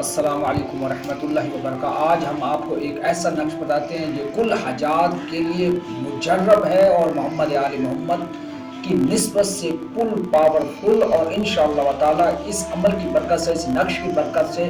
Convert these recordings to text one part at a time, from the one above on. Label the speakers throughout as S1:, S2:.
S1: السلام علیکم ورحمۃ اللہ وبرکاتہ۔ آج ہم آپ کو ایک ایسا نقش بتاتے ہیں جو کل حاجات کے لیے مجرب ہے اور محمد آل محمد کی نسبت سے پل پاورفل، اور انشاءاللہ تعالی اس عمل کی برکت سے، اس نقش کی برکت سے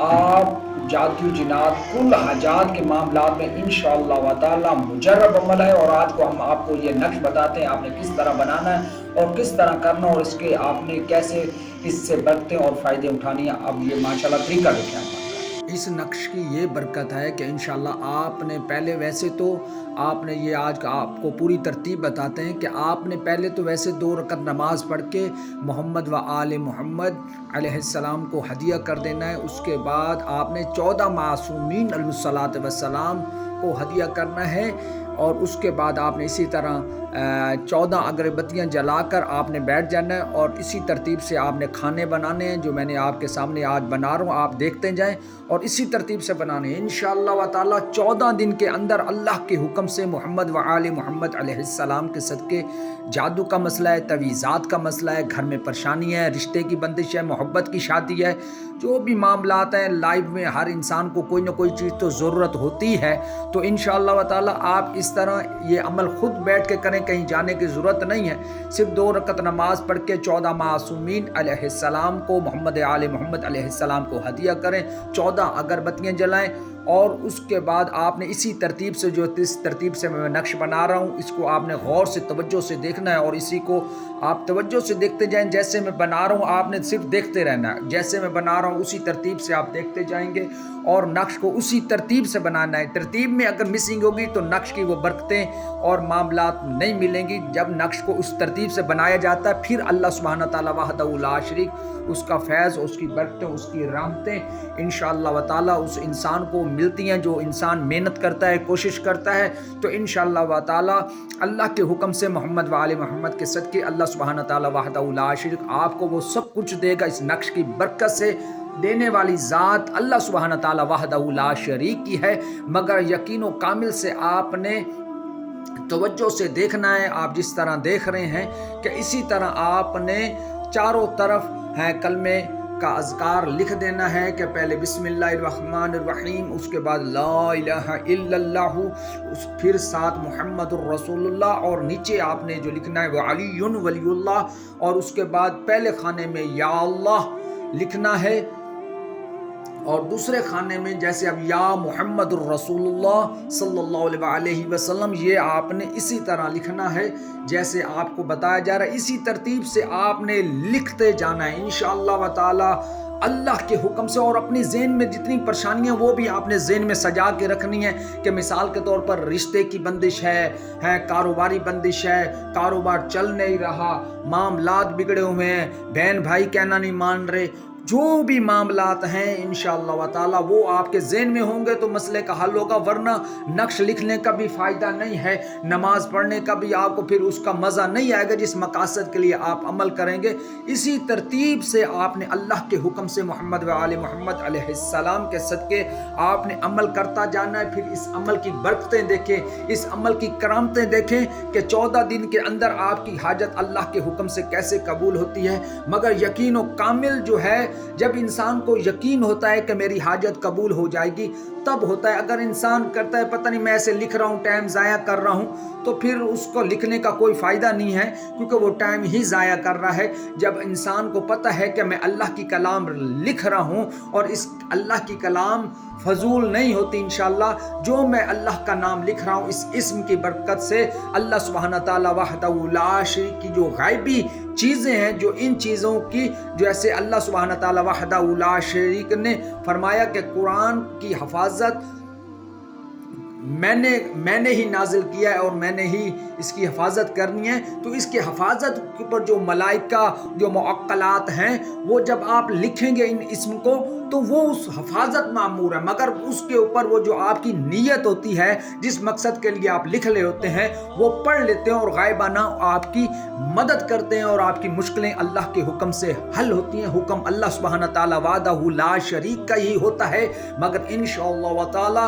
S1: آپ جادو جنات کل حاجات کے معاملات میں انشاءاللہ تعالی مجرب عمل ہے۔ اور آج کو ہم آپ کو یہ نقش بتاتے ہیں آپ نے کس طرح بنانا ہے اور کس طرح کرنا، اور اس کے آپ نے کیسے اس سے برکتیں اور فائدے اٹھانی ہیں۔ اب یہ ماشاءاللہ طریقہ دیکھیں آپ۔
S2: اس نقش کی یہ برکت ہے کہ انشاءاللہ آپ نے پہلے ویسے تو آپ نے یہ آج کا آپ کو پوری ترتیب بتاتے ہیں کہ آپ نے پہلے تو ویسے 2 رکعت نماز پڑھ کے محمد و آل محمد علیہ السلام کو ہدیہ کر دینا ہے۔ اس کے بعد آپ نے 14 معصومین علیہ الصلاۃ والسلام کو ہدیہ کرنا ہے، اور اس کے بعد آپ نے اسی طرح 14 اگربتیاں جلا کر آپ نے بیٹھ جانا ہے، اور اسی ترتیب سے آپ نے کھانے بنانے ہیں جو میں نے آپ کے سامنے آج بنا رہا ہوں، آپ دیکھتے جائیں اور اسی ترتیب سے بنانے ہیں انشاءاللہ تعالی۔ 14 دن کے اندر اللہ کے حکم سے محمد و آل محمد علیہ السلام کے صدقے جادو کا مسئلہ ہے، تویزات کا مسئلہ ہے، گھر میں پریشانی ہے، رشتے کی بندش ہے، محبت کی شادی ہے، جو بھی معاملات ہیں لائف میں ہر انسان کو کوئی نہ کوئی چیز تو ضرورت ہوتی ہے، تو انشاءاللہ تعالی آپ اس طرح یہ عمل خود بیٹھ کے کریں، کہیں جانے کی ضرورت نہیں ہے۔ صرف 2 رکعت نماز پڑھ کے 14 معصومین علیہ السلام کو، محمد آل محمد علیہ السلام کو ہدیہ کریں، 14 اگربتیاں جلائیں، اور اس کے بعد آپ نے اسی ترتیب سے جو اس ترتیب سے میں نقش بنا رہا ہوں اس کو آپ نے غور سے توجہ سے دیکھنا ہے، اور اسی کو آپ توجہ سے دیکھتے جائیں۔ جیسے میں بنا رہا ہوں آپ نے صرف دیکھتے رہنا ہے، جیسے میں بنا رہا ہوں اسی ترتیب سے آپ دیکھتے جائیں گے، اور نقش کو اسی ترتیب سے بنانا ہے۔ ترتیب میں اگر مسنگ ہوگی تو نقش کی وہ برکتیں اور معاملات نہیں ملیں گی۔ جب نقش کو اس ترتیب سے بنایا جاتا ہے پھر اللہ سبحانہ تعالیٰ وحدہ لا شریک اس کا فیض، اس کی برکتیں، اس کی رحمتیں انشاءاللہ تعالیٰ اس انسان کو ملتی ہیں۔ جو انسان محنت کرتا ہے، کوشش کرتا ہے، تو انشاءاللہ تعالیٰ اللہ کے حکم سے محمد و آل محمد کے صدقے اللہ سبحانہ تعالیٰ وحدہ لا شریک آپ کو وہ سب کچھ دے گا۔ اس نقش کی برکت سے دینے والی ذات اللہ سبحانہ تعالیٰ وحدہ لا شریک کی ہے، مگر یقین و کامل سے آپ نے توجہ سے دیکھنا ہے۔ آپ جس طرح دیکھ رہے ہیں کہ اسی طرح آپ نے چاروں طرف ہے کلمے کا اذکار لکھ دینا ہے کہ پہلے بسم اللہ الرحمن الرحیم، اس کے بعد لا الہ الا اللہ، پھر ساتھ محمد الرسول اللہ، اور نیچے آپ نے جو لکھنا ہے وہ علی ولی اللہ، اور اس کے بعد پہلے خانے میں یا اللہ لکھنا ہے، اور دوسرے خانے میں جیسے اب یا محمد الرسول اللہ صلی اللہ علیہ وسلم، یہ آپ نے اسی طرح لکھنا ہے جیسے آپ کو بتایا جا رہا ہے۔ اسی ترتیب سے آپ نے لکھتے جانا ہے انشاءاللہ تعالی اللہ کے حکم سے، اور اپنی ذہن میں جتنی پریشانیاں وہ بھی آپ نے ذہن میں سجا کے رکھنی ہے کہ مثال کے طور پر رشتے کی بندش ہے، کاروباری بندش ہے، کاروبار چل نہیں رہا، معاملات بگڑے ہوئے ہیں، بہن بھائی کہنا نہیں مان رہے، جو بھی معاملات ہیں انشاءاللہ تعالیٰ وہ آپ کے ذہن میں ہوں گے تو مسئلے کا حل ہوگا، ورنہ نقش لکھنے کا بھی فائدہ نہیں ہے، نماز پڑھنے کا بھی آپ کو پھر اس کا مزہ نہیں آئے گا جس مقاصد کے لیے آپ عمل کریں گے۔ اسی ترتیب سے آپ نے اللہ کے حکم سے محمد و آل محمد علیہ السلام کے صدقے آپ نے عمل کرتا جانا ہے۔ پھر اس عمل کی برکتیں دیکھیں، اس عمل کی کرامتیں دیکھیں کہ 14 دن کے اندر آپ کی حاجت اللہ کے حکم سے کیسے قبول ہوتی ہے۔ مگر یقین و کامل جو ہے، جب انسان کو یقین ہوتا ہے کہ میری حاجت قبول ہو جائے گی تب ہوتا ہے۔ اگر انسان کرتا ہے پتہ نہیں میں ایسے لکھ رہا ہوں، ٹائم ضائع کر رہا ہوں، تو پھر اس کو لکھنے کا کوئی فائدہ نہیں ہے، کیونکہ وہ ٹائم ہی ضائع کر رہا ہے۔ جب انسان کو پتہ ہے کہ میں اللہ کی کلام لکھ رہا ہوں اور اس اللہ کی کلام فضول نہیں ہوتی، انشاءاللہ جو میں اللہ کا نام لکھ رہا ہوں اس اسم کی برکت سے اللہ سبحانہ تعالیٰ وحدہ لا شریک کی جو غیبی چیزیں ہیں، جو ان چیزوں کی جیسے اللہ سبحانہ تعالیٰ وحدہ لا شریک نے فرمایا کہ قرآن کی حفاظت میں نے ہی نازل کیا ہے اور میں نے ہی اس کی حفاظت کرنی ہے، تو اس کی حفاظت پر جو ملائکہ جو معقلات ہیں وہ جب آپ لکھیں گے ان اسم کو تو وہ اس حفاظت معمور ہے، مگر اس کے اوپر وہ جو آپ کی نیت ہوتی ہے جس مقصد کے لیے آپ لکھ لے ہوتے ہیں وہ پڑھ لیتے ہیں اور غائبانہ آپ کی مدد کرتے ہیں، اور آپ کی مشکلیں اللہ کے حکم سے حل ہوتی ہیں۔ حکم اللہ سبحانہ تعالیٰ وحدہ لا شریک کا ہی ہوتا ہے، مگر انشاءاللہ تعالی